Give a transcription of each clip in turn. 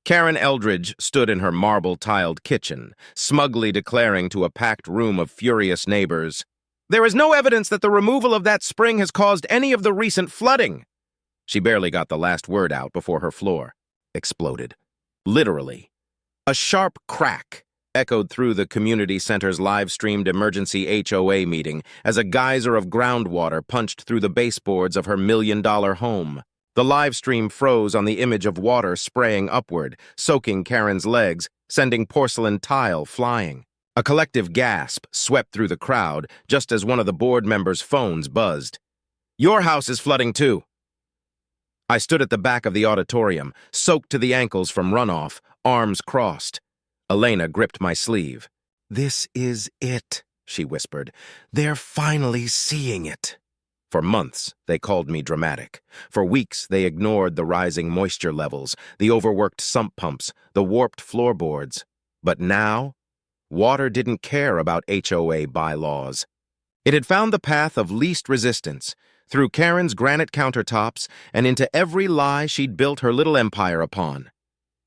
Karen Eldridge stood in her marble-tiled kitchen, smugly declaring to a packed room of furious neighbors, "There is no evidence that the removal of that spring has caused any of the recent flooding." She barely got the last word out before her floor exploded. Literally. A sharp crack echoed through the community center's live-streamed emergency HOA meeting as a geyser of groundwater punched through the baseboards of her million-dollar home. The live stream froze on the image of water spraying upward, soaking Karen's legs, sending porcelain tile flying. A collective gasp swept through the crowd just as one of the board members' phones buzzed. "Your house is flooding too." I stood at the back of the auditorium, soaked to the ankles from runoff, arms crossed. Elena gripped my sleeve. "This is it," she whispered. "They're finally seeing it." For months, they called me dramatic. For weeks, they ignored the rising moisture levels, the overworked sump pumps, the warped floorboards. But now, water didn't care about HOA bylaws. It had found the path of least resistance, through Karen's granite countertops and into every lie she'd built her little empire upon.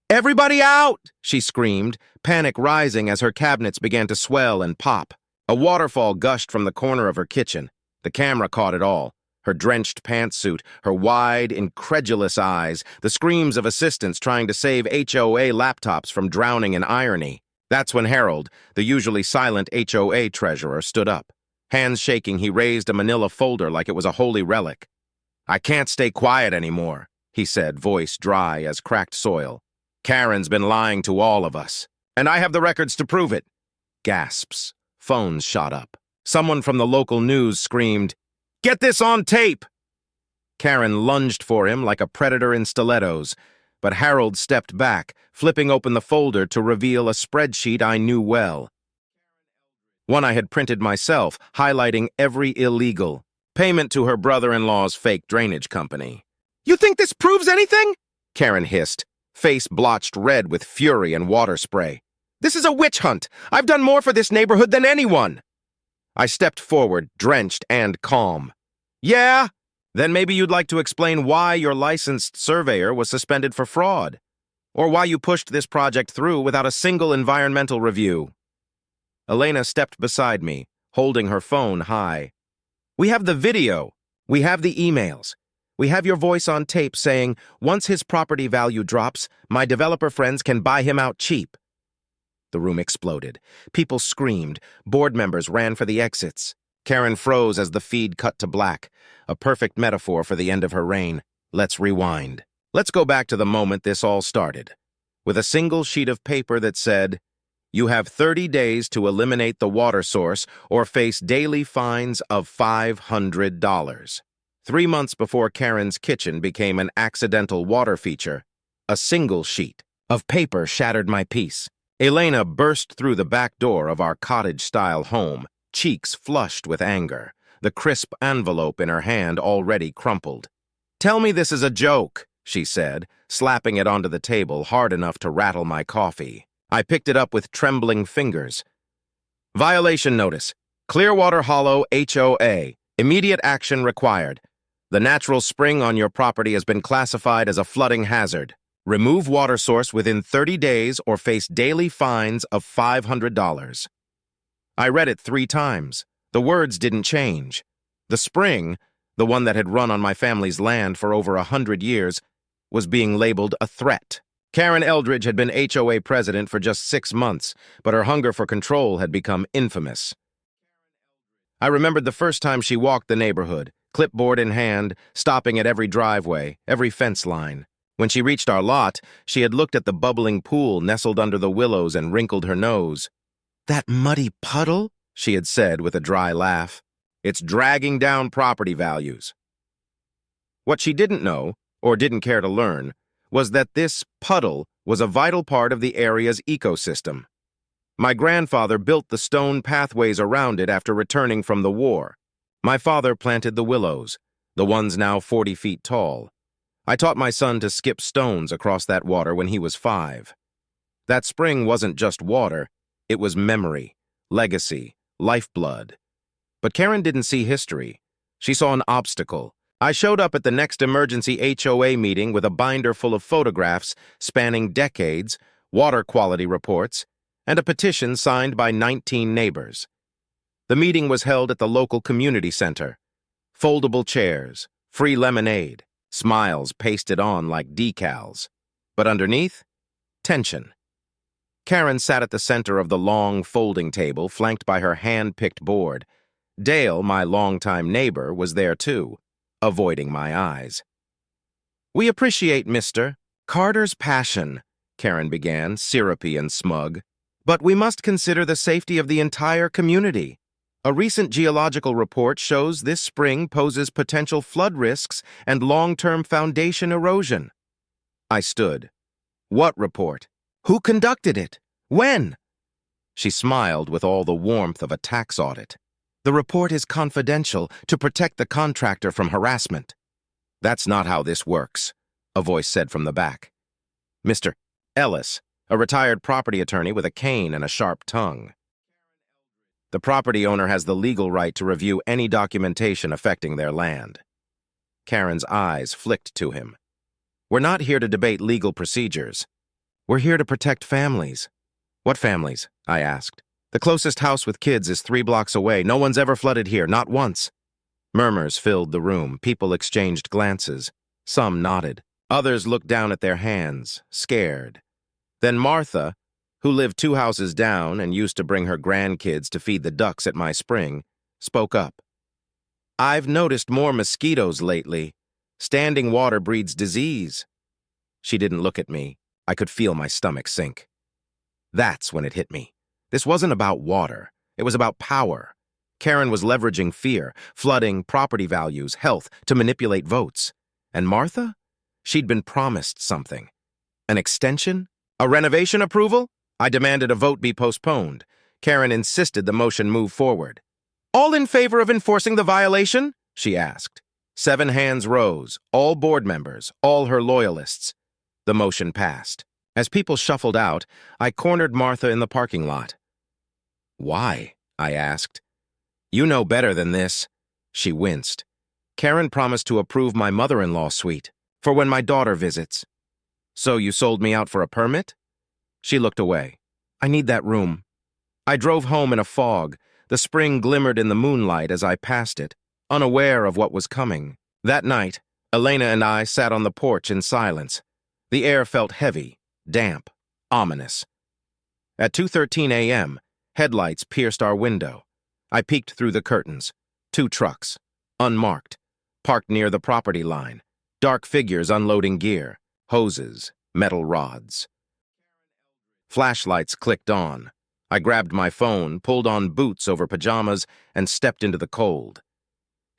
"Everybody out!" she screamed, panic rising as her cabinets began to swell and pop. A waterfall gushed from the corner of her kitchen. The camera caught it all. Her drenched pantsuit, her wide, incredulous eyes, the screams of assistants trying to save HOA laptops from drowning in irony. That's when Harold, the usually silent HOA treasurer, stood up. Hands shaking, he raised a manila folder like it was a holy relic. "I can't stay quiet anymore," he said, voice dry as cracked soil. "Karen's been lying to all of us, and I have the records to prove it." Gasps. Phones shot up. Someone from the local news screamed, "Get this on tape!" Karen lunged for him like a predator in stilettos, but Harold stepped back, flipping open the folder to reveal a spreadsheet I knew well. One I had printed myself, highlighting every illegal payment to her brother-in-law's fake drainage company. "You think this proves anything?" Karen hissed, face blotched red with fury and water spray. "This is a witch hunt. I've done more for this neighborhood than anyone." I stepped forward, drenched and calm. "Yeah? Then maybe you'd like to explain why your licensed surveyor was suspended for fraud, or why you pushed this project through without a single environmental review." Elena stepped beside me, holding her phone high. "We have the video. We have the emails. We have your voice on tape saying, once his property value drops, my developer friends can buy him out cheap." The room exploded. People screamed. Board members ran for the exits. Karen froze as the feed cut to black, a perfect metaphor for the end of her reign. Let's rewind. Let's go back to the moment this all started, with a single sheet of paper that said, "You have 30 days to eliminate the water source or face daily fines of $500. 3 months before Karen's kitchen became an accidental water feature, a single sheet of paper shattered my peace. Elena burst through the back door of our cottage-style home, cheeks flushed with anger, the crisp envelope in her hand already crumpled. "Tell me this is a joke," she said, slapping it onto the table hard enough to rattle my coffee. I picked it up with trembling fingers. "Violation notice. Clearwater Hollow HOA. Immediate action required. The natural spring on your property has been classified as a flooding hazard. Remove water source within 30 days or face daily fines of $500. I read it 3 times. The words didn't change. The spring, the one that had run on my family's land for over 100 years, was being labeled a threat. Karen Eldridge had been HOA president for just 6 months, but her hunger for control had become infamous. I remembered the first time she walked the neighborhood, clipboard in hand, stopping at every driveway, every fence line. When she reached our lot, she had looked at the bubbling pool nestled under the willows and wrinkled her nose. "That muddy puddle?" she had said with a dry laugh. "It's dragging down property values." What she didn't know, or didn't care to learn, was that this puddle was a vital part of the area's ecosystem. My grandfather built the stone pathways around it after returning from the war. My father planted the willows, the ones now 40 feet tall. I taught my son to skip stones across that water when he was 5. That spring wasn't just water, it was memory, legacy, lifeblood. But Karen didn't see history. She saw an obstacle, I showed up at the next emergency HOA meeting with a binder full of photographs spanning decades, water quality reports, and a petition signed by 19 neighbors. The meeting was held at the local community center. Foldable chairs, free lemonade, smiles pasted on like decals. But underneath, tension. Karen sat at the center of the long folding table, flanked by her hand-picked board. Dale, my longtime neighbor, was there too, avoiding my eyes. "We appreciate Mr. Carter's passion," Karen began, syrupy and smug. "But we must consider the safety of the entire community. A recent geological report shows this spring poses potential flood risks and long-term foundation erosion." I stood. "What report? Who conducted it? When?" She smiled with all the warmth of a tax audit. "The report is confidential to protect the contractor from harassment." "That's not how this works," a voice said from the back. Mr. Ellis, a retired property attorney with a cane and a sharp tongue. "The property owner has the legal right to review any documentation affecting their land." Karen's eyes flicked to him. "We're not here to debate legal procedures. We're here to protect families." "What families?" I asked. "The closest house with kids is 3 blocks away. No one's ever flooded here, not once." Murmurs filled the room. People exchanged glances. Some nodded. Others looked down at their hands, scared. Then Martha, who lived 2 houses down and used to bring her grandkids to feed the ducks at my spring, spoke up. "I've noticed more mosquitoes lately. Standing water breeds disease." She didn't look at me. I could feel my stomach sink. That's when it hit me. This wasn't about water. It was about power. Karen was leveraging fear, flooding, property values, health, to manipulate votes. And Martha? She'd been promised something. An extension? A renovation approval? I demanded a vote be postponed. Karen insisted the motion move forward. "All in favor of enforcing the violation?" she asked. 7 hands rose, all board members, all her loyalists. The motion passed. As people shuffled out, I cornered Martha in the parking lot. "Why?" I asked. "You know better than this." She winced. "Karen promised to approve my mother-in-law suite for when my daughter visits." "So you sold me out for a permit?" She looked away. "I need that room." I drove home in a fog. The spring glimmered in the moonlight as I passed it, unaware of what was coming. That night, Elena and I sat on the porch in silence. The air felt heavy, damp, ominous. At 2:13 a.m., headlights pierced our window. I peeked through the curtains. 2 trucks, unmarked, parked near the property line. Dark figures unloading gear, hoses, metal rods. Flashlights clicked on. I grabbed my phone, pulled on boots over pajamas, and stepped into the cold.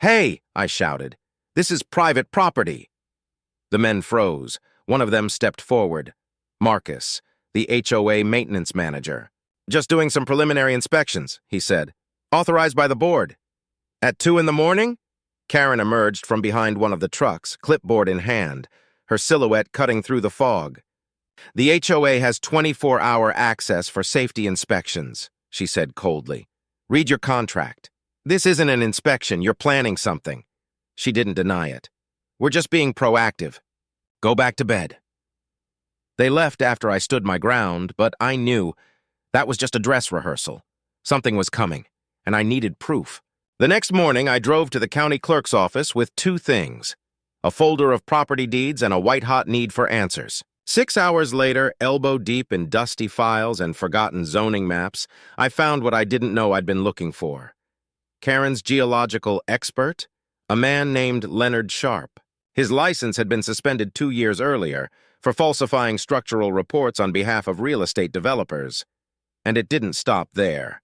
"Hey!" I shouted. "This is private property." The men froze. One of them stepped forward. Marcus, the HOA maintenance manager. "Just doing some preliminary inspections," he said. "Authorized by the board." At 2 in the morning? Karen emerged from behind one of the trucks, clipboard in hand, her silhouette cutting through the fog. "The HOA has 24-hour access for safety inspections," she said coldly. "Read your contract. This isn't an inspection, you're planning something." She didn't deny it. "We're just being proactive. Go back to bed." They left after I stood my ground, but I knew that was just a dress rehearsal. Something was coming, and I needed proof. The next morning, I drove to the county clerk's office with 2 things: a folder of property deeds and a white-hot need for answers. 6 hours later, elbow-deep in dusty files and forgotten zoning maps, I found what I didn't know I'd been looking for. Karen's geological expert? A man named Leonard Sharp. His license had been suspended 2 years earlier for falsifying structural reports on behalf of real estate developers. And it didn't stop there.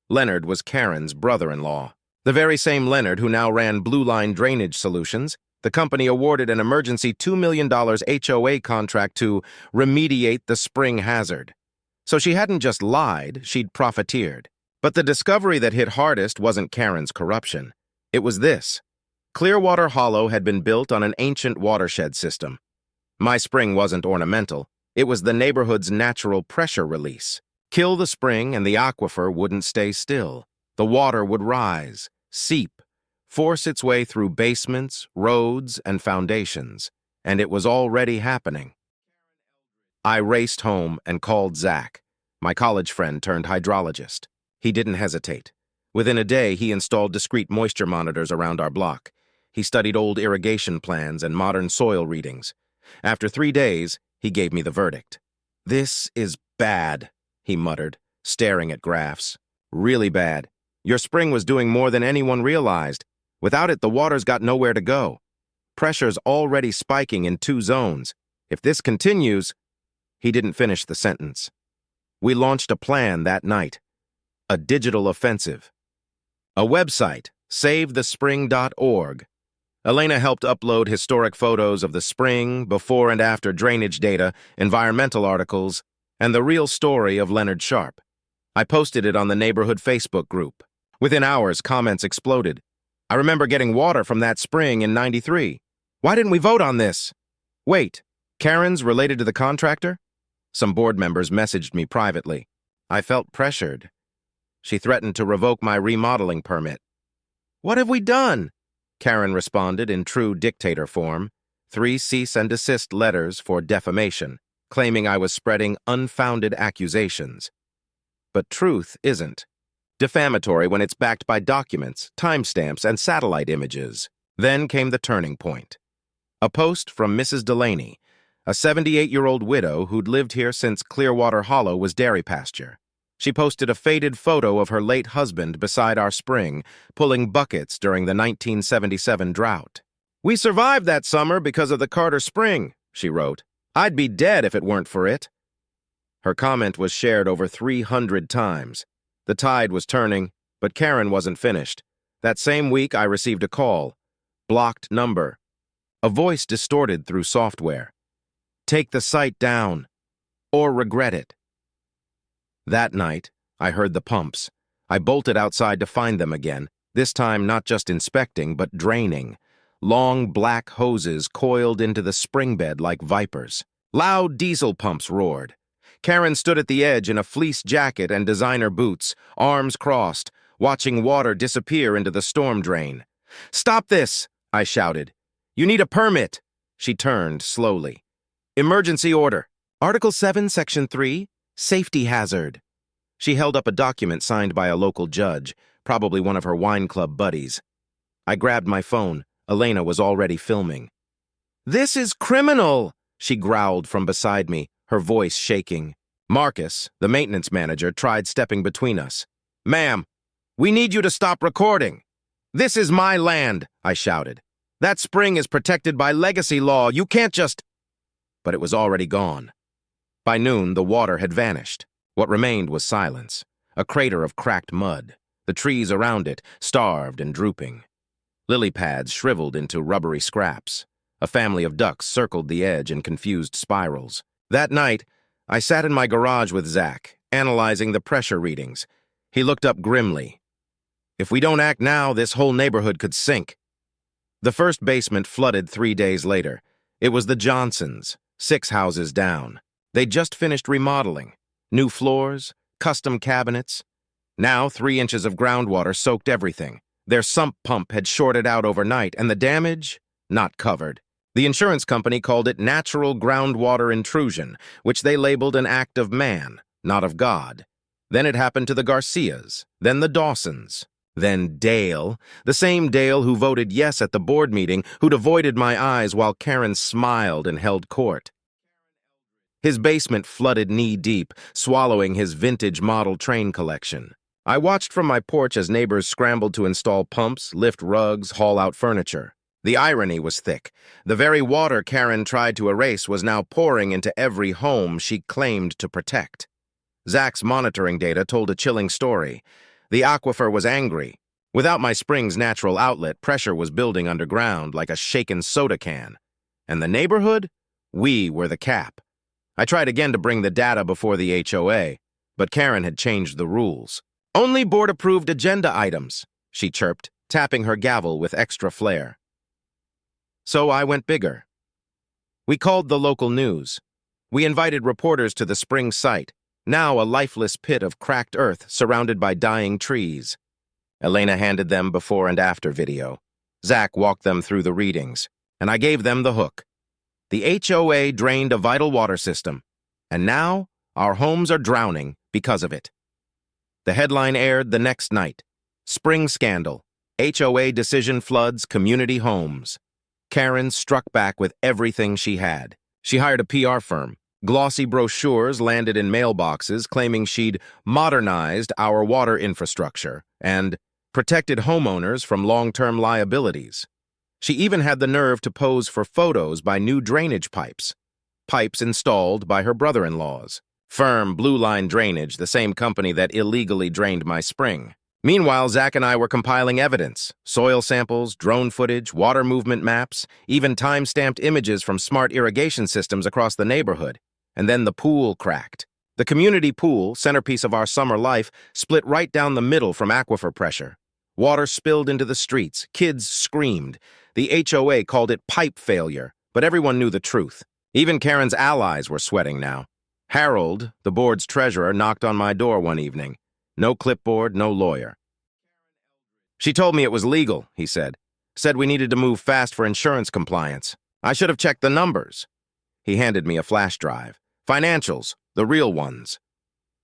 Leonard was Karen's brother-in-law. The very same Leonard who now ran Blue Line Drainage Solutions. The company awarded an emergency $2 million HOA contract to remediate the spring hazard. So she hadn't just lied, she'd profiteered. But the discovery that hit hardest wasn't Karen's corruption. It was this. Clearwater Hollow had been built on an ancient watershed system. My spring wasn't ornamental. It was the neighborhood's natural pressure release. Kill the spring and the aquifer wouldn't stay still. The water would rise, seep, force its way through basements, roads, and foundations, and it was already happening. I raced home and called Zach, my college friend turned hydrologist. He didn't hesitate. Within a day, he installed discrete moisture monitors around our block. He studied old irrigation plans and modern soil readings. After 3 days, he gave me the verdict. "This is bad," he muttered, staring at graphs. "Really bad. Your spring was doing more than anyone realized. Without it, the water's got nowhere to go. Pressure's already spiking in 2 zones. If this continues—" He didn't finish the sentence. We launched a plan that night. A digital offensive. A website, savethespring.org. Elena helped upload historic photos of the spring, before and after drainage data, environmental articles, and the real story of Leonard Sharp. I posted it on the neighborhood Facebook group. Within hours, comments exploded. "I remember getting water from that spring in '93. Why didn't we vote on this? Wait, Karen's related to the contractor?" Some board members messaged me privately. I felt pressured. She threatened to revoke my remodeling permit. "What have we done?" Karen responded in true dictator form. 3 cease and desist letters for defamation, claiming I was spreading unfounded accusations. But truth isn't defamatory when it's backed by documents, timestamps, and satellite images. Then came the turning point. A post from Mrs. Delaney, a 78-year-old widow who'd lived here since Clearwater Hollow was dairy pasture. She posted a faded photo of her late husband beside our spring, pulling buckets during the 1977 drought. "We survived that summer because of the Carter Spring," she wrote. "I'd be dead if it weren't for it." Her comment was shared over 300 times. The tide was turning, but Karen wasn't finished. That same week, I received a call. Blocked number. A voice distorted through software. "Take the site down, or regret it." That night, I heard the pumps. I bolted outside to find them again, this time not just inspecting, but draining. Long black hoses coiled into the spring bed like vipers. Loud diesel pumps roared. Karen stood at the edge in a fleece jacket and designer boots, arms crossed, watching water disappear into the storm drain. "Stop this!" I shouted. "You need a permit!" She turned slowly. "Emergency order. Article 7, Section 3, safety hazard." She held up a document signed by a local judge, probably one of her wine club buddies. I grabbed my phone. Elena was already filming. "This is criminal!" she growled from beside me, her voice shaking. Marcus, the maintenance manager, tried stepping between us. "Ma'am, we need you to stop recording." "This is my land," I shouted. "That spring is protected by legacy law. You can't just—" But it was already gone. By noon, the water had vanished. What remained was silence, a crater of cracked mud, the trees around it starved and drooping. Lily pads shriveled into rubbery scraps. A family of ducks circled the edge in confused spirals. That night, I sat in my garage with Zach, analyzing the pressure readings. He looked up grimly. "If we don't act now, this whole neighborhood could sink." The first basement flooded 3 days later. It was the Johnsons, 6 houses down. They'd just finished remodeling. New floors, custom cabinets. Now 3 inches of groundwater soaked everything. Their sump pump had shorted out overnight, and the damage? Not covered. The insurance company called it natural groundwater intrusion, which they labeled an act of man, not of God. Then it happened to the Garcias, then the Dawsons, then Dale, the same Dale who voted yes at the board meeting, who'd avoided my eyes while Karen smiled and held court. His basement flooded knee-deep, swallowing his vintage model train collection. I watched from my porch as neighbors scrambled to install pumps, lift rugs, haul out furniture. The irony was thick. The very water Karen tried to erase was now pouring into every home she claimed to protect. Zach's monitoring data told a chilling story. The aquifer was angry. Without my spring's natural outlet, pressure was building underground like a shaken soda can. And the neighborhood? We were the cap. I tried again to bring the data before the HOA, but Karen had changed the rules. "Only board-approved agenda items," she chirped, tapping her gavel with extra flair. So I went bigger. We called the local news. We invited reporters to the spring site, now a lifeless pit of cracked earth surrounded by dying trees. Elena handed them before and after video. Zach walked them through the readings, and I gave them the hook. The HOA drained a vital water system, and now our homes are drowning because of it. The headline aired the next night. Spring Scandal. HOA decision floods community homes. Karen struck back with everything she had. She hired a PR firm. Glossy brochures landed in mailboxes claiming she'd modernized our water infrastructure and protected homeowners from long-term liabilities. She even had the nerve to pose for photos by new drainage pipes installed by her brother-in-laws. Firm Blue Line Drainage, the same company that illegally drained my spring. Meanwhile, Zach and I were compiling evidence, soil samples, drone footage, water movement maps, even time-stamped images from smart irrigation systems across the neighborhood. And then the pool cracked. The community pool, centerpiece of our summer life, split right down the middle from aquifer pressure. Water spilled into the streets. Kids screamed. The HOA called it pipe failure, but everyone knew the truth. Even Karen's allies were sweating now. Harold, the board's treasurer, knocked on my door one evening. No clipboard, no lawyer. She told me it was legal, he said. Said we needed to move fast for insurance compliance. I should have checked the numbers. He handed me a flash drive. Financials, the real ones.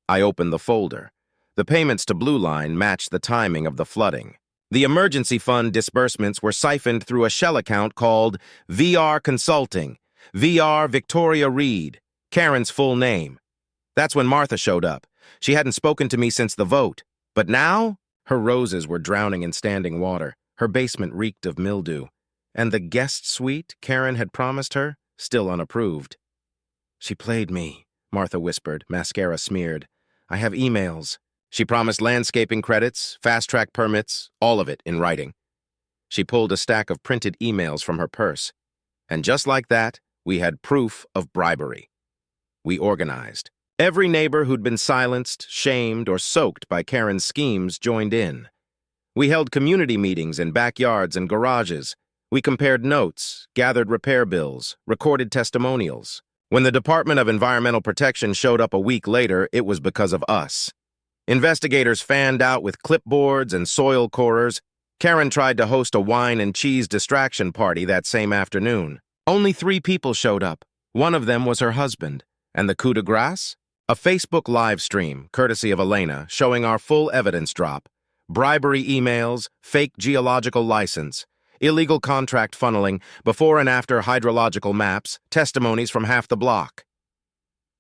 I opened the folder. The payments to Blue Line matched the timing of the flooding. The emergency fund disbursements were siphoned through a shell account called VR Consulting, VR Victoria Reed, Karen's full name. That's when Martha showed up. She hadn't spoken to me since the vote. But now, her roses were drowning in standing water. Her basement reeked of mildew. And the guest suite Karen had promised her, still unapproved. She played me, Martha whispered, mascara smeared. I have emails. She promised landscaping credits, fast-track permits, all of it in writing. She pulled a stack of printed emails from her purse. And just like that, we had proof of bribery. We organized. Every neighbor who'd been silenced, shamed, or soaked by Karen's schemes joined in. We held community meetings in backyards and garages. We compared notes, gathered repair bills, recorded testimonials. When the Department of Environmental Protection showed up a week later, it was because of us. Investigators fanned out with clipboards and soil corers. Karen tried to host a wine and cheese distraction party that same afternoon. Only 3 people showed up. One of them was her husband. And the coup de grace? A Facebook live stream, courtesy of Elena, showing our full evidence drop. Bribery emails, fake geological license, illegal contract funneling, before and after hydrological maps, testimonies from half the block.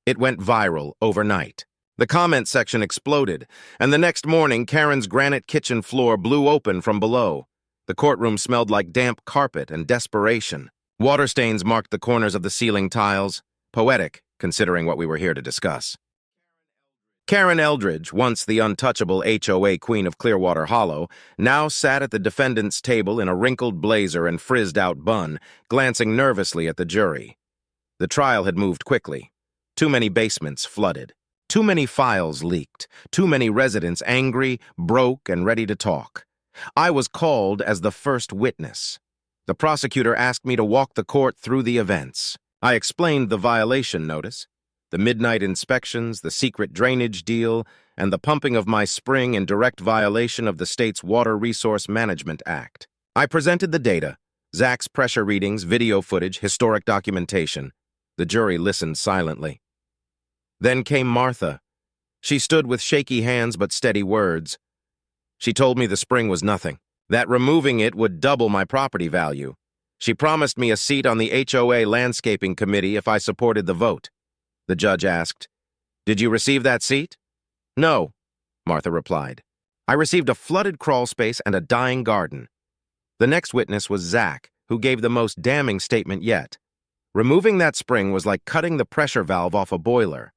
It went viral overnight. The comment section exploded, and the next morning, Karen's granite kitchen floor blew open from below. The courtroom smelled like damp carpet and desperation. Water stains marked the corners of the ceiling tiles. Poetic, considering what we were here to discuss. Karen Eldridge, once the untouchable HOA queen of Clearwater Hollow, now sat at the defendant's table in a wrinkled blazer and frizzed-out bun, glancing nervously at the jury. The trial had moved quickly. Too many basements flooded. Too many files leaked. Too many residents angry, broke, and ready to talk. I was called as the first witness. The prosecutor asked me to walk the court through the events. I explained the violation notice, the midnight inspections, the secret drainage deal, and the pumping of my spring in direct violation of the state's Water Resource Management Act. I presented the data, Zach's pressure readings, video footage, historic documentation. The jury listened silently. Then came Martha. She stood with shaky hands but steady words. She told me the spring was nothing, that removing it would double my property value. She promised me a seat on the HOA landscaping committee if I supported the vote. The judge asked, "Did you receive that seat?" "No," Martha replied. "I received a flooded crawl space and a dying garden." The next witness was Zach, who gave the most damning statement yet. Removing that spring was like cutting the pressure valve off a boiler.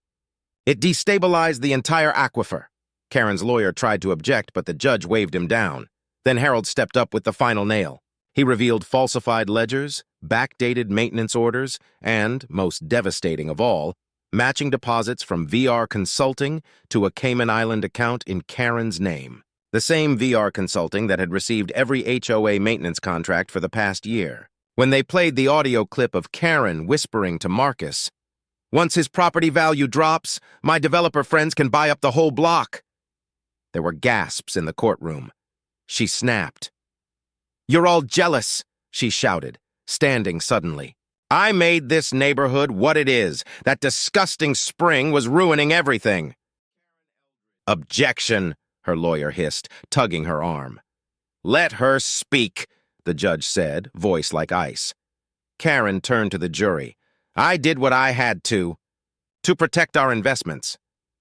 It destabilized the entire aquifer. Karen's lawyer tried to object, but the judge waved him down. Then Harold stepped up with the final nail. He revealed falsified ledgers, backdated maintenance orders, and, most devastating of all, matching deposits from VR Consulting to a Cayman Island account in Karen's name. The same VR Consulting that had received every HOA maintenance contract for the past year. When they played the audio clip of Karen whispering to Marcus, "Once his property value drops, my developer friends can buy up the whole block." There were gasps in the courtroom. She snapped. "You're all jealous," she shouted, standing suddenly. "I made this neighborhood what it is. That disgusting spring was ruining everything." "Objection," her lawyer hissed, tugging her arm. "Let her speak," the judge said, voice like ice. Karen turned to the jury. "I did what I had to protect our investments."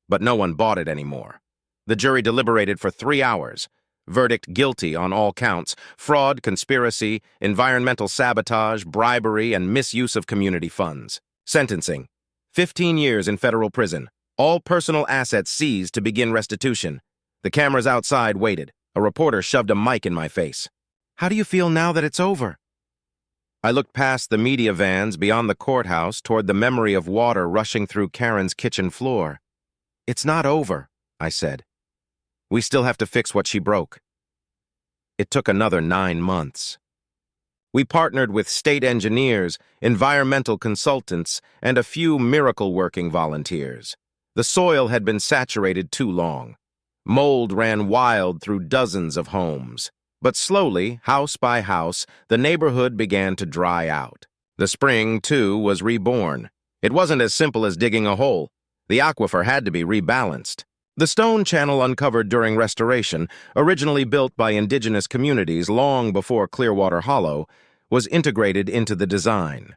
But no one bought it anymore. The jury deliberated for 3 hours. Verdict guilty on all counts: fraud, conspiracy, environmental sabotage, bribery, and misuse of community funds. Sentencing: 15 years in federal prison. All personal assets seized to begin restitution. The cameras outside waited. A reporter shoved a mic in my face. "How do you feel now that it's over?" I looked past the media vans beyond the courthouse toward the memory of water rushing through Karen's kitchen floor. "It's not over," I said. "We still have to fix what she broke." It took another 9 months. We partnered with state engineers, environmental consultants, and a few miracle-working volunteers. The soil had been saturated too long. Mold ran wild through dozens of homes. But slowly, house by house, the neighborhood began to dry out. The spring, too, was reborn. It wasn't as simple as digging a hole. The aquifer had to be rebalanced. The stone channel uncovered during restoration, originally built by indigenous communities long before Clearwater Hollow, was integrated into the design.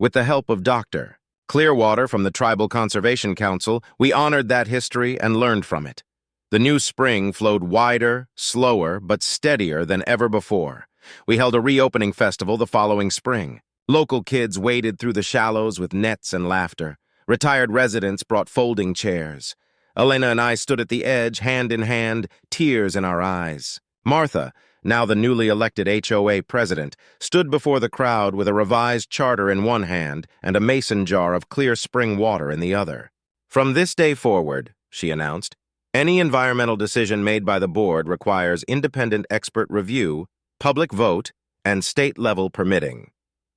With the help of Dr. Clearwater from the Tribal Conservation Council, we honored that history and learned from it. The new spring flowed wider, slower, but steadier than ever before. We held a reopening festival the following spring. Local kids waded through the shallows with nets and laughter. Retired residents brought folding chairs. Elena and I stood at the edge, hand in hand, tears in our eyes. Martha, now the newly elected HOA president, stood before the crowd with a revised charter in one hand and a mason jar of clear spring water in the other. "From this day forward," she announced, "any environmental decision made by the board requires independent expert review, public vote, and state-level permitting."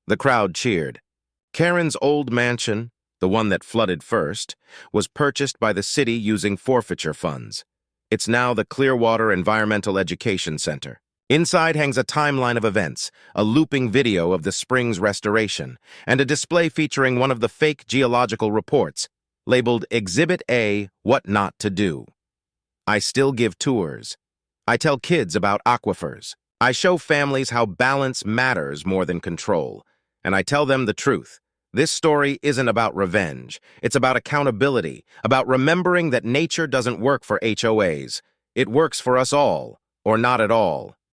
The crowd cheered. Karen's old mansion, the one that flooded first, was purchased by the city using forfeiture funds. It's now the Clearwater Environmental Education Center. Inside hangs a timeline of events, a looping video of the spring's restoration, and a display featuring one of the fake geological reports, labeled Exhibit A, What Not to Do. I still give tours. I tell kids about aquifers. I show families how balance matters more than control. And I tell them the truth. This story isn't about revenge. It's about accountability, about remembering that nature doesn't work for HOAs. It works for us all, or not at all.